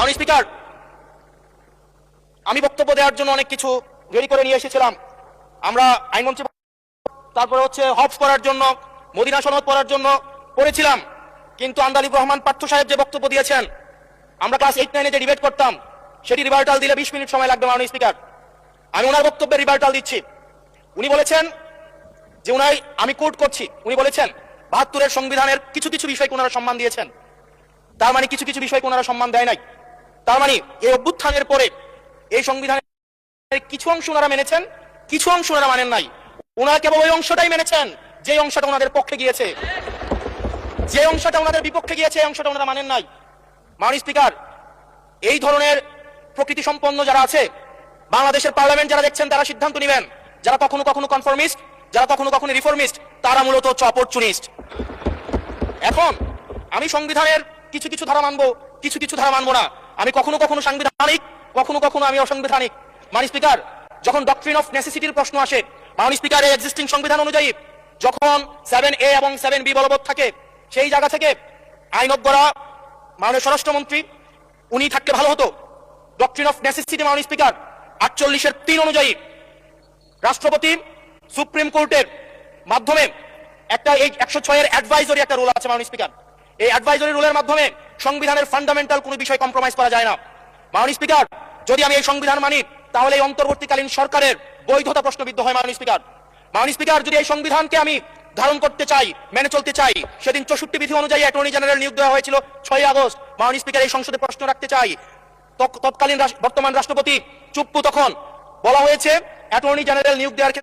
মাননীয় স্পিকার, আমি বক্তব্য দেওয়ার জন্য অনেক কিছু রেডি করে নিয়ে এসেছিলাম। আমরা আইনমন্ত্রী, তারপরে হচ্ছে হফ করার জন্য, মদিনা সনদ পড়ার জন্য পড়েছিলাম, কিন্তু আন্দালিব রহমান পার্থ সাহেব যে বক্তব্য দিয়েছেন, আমরা ক্লাস 8-9 যে ডিবেট করতাম, সেটি রিভার্টাল দিলে 20 মিনিট সময় লাগবে। মাননীয় স্পিকার, আমি ওনার বক্তব্যের রিভার্টাল দিচ্ছি। উনি বলেছেন যে আমি কোট করছি, উনি বলেছেন 72-এর সংবিধানের কিছু কিছু বিষয়কে ওনারা সম্মান দিয়েছেন। তার মানে কিছু কিছু বিষয়কে ওনারা সম্মান দেয় নাই। তার মানে এই অভ্যুত্থানের পরে এই সংবিধানের কিছু অংশ ওনারা মেনেছেন, কিছু অংশ ওনারা মানেন নাই। ওনারা কেবল ওই অংশটাই মেনেছেন যে অংশটা ওনাদের পক্ষে গিয়েছে, যে অংশটা ওনাদের বিপক্ষে গিয়েছে এই অংশটা ওনারা মানেন নাই। মাননীয় স্পিকার, এই ধরনের প্রকৃতি সম্পন্ন যারা আছে বাংলাদেশের পার্লামেন্ট, যারা দেখছেন তারা সিদ্ধান্ত নেবেন, যারা কখনো কখনো কনফরমিস্ট, যারা কখনো কখনো রিফর্মিস্ট, তারা মূলত হচ্ছে অপরচুনিস্ট। এখন আমি সংবিধানের কিছু কিছু ধারা মানবো, কিছু কিছু ধারা মানবো না। আমি কখনো কখনো সাংবিধানিক, কখনো কখনো আমি অসাংবিধানিক। মাননীয় স্পিকার, যখন ডক্ট্রিন অফ নেসেসিটির প্রশ্ন আসে, মাননীয় স্পিকার, এই এক্সিস্টিং সংবিধান অনুযায়ী যখন 7A এবং 7B বলবৎ থাকে, সেই জায়গা থেকে আইনত করা মাননীয় স্বরাষ্ট্রমন্ত্রী উনি থাকতে ভালো হতো। ডক্ট্রিন অফ নেসেসিটি মাননীয় স্পিকার 48-3 অনুযায়ী রাষ্ট্রপতি সুপ্রিম কোর্টের মাধ্যমে একটা এই 106-এর অ্যাডভাইজরি একটা রুল আছে। মাননীয় স্পিকার, এই অ্যাডভাইজরি রুলের মাধ্যমে সংবিধানের ফান্ডামেন্টাল কোনো বিষয় কম্প্রোমাইজ করা যায় না। মাননীয় স্পিকার, যদি আমি এই সংবিধান মানি, তাহলে এই অন্তর্বর্তীকালীন সরকারের বৈধতা প্রশ্নবিদ্ধ হয়। মাননীয় স্পিকার, মাননীয় স্পিকার, যদি এই সংবিধানকে আমি ধারণ করতে চাই, মেনে চলতে চাই, সেদিন 64 বিধি অনুযায়ী অ্যাটর্নি জেনারেল নিয়োগ দেওয়া হয়েছিল 6 আগস্ট। মাননীয় স্পিকার, এই সংসদে প্রশ্ন রাখতে চাই, তৎকালীন বর্তমান রাষ্ট্রপতি চুপ্পু, তখন বলা হয়েছে অ্যাটর্নি জেনারেল নিয়োগ দেওয়ার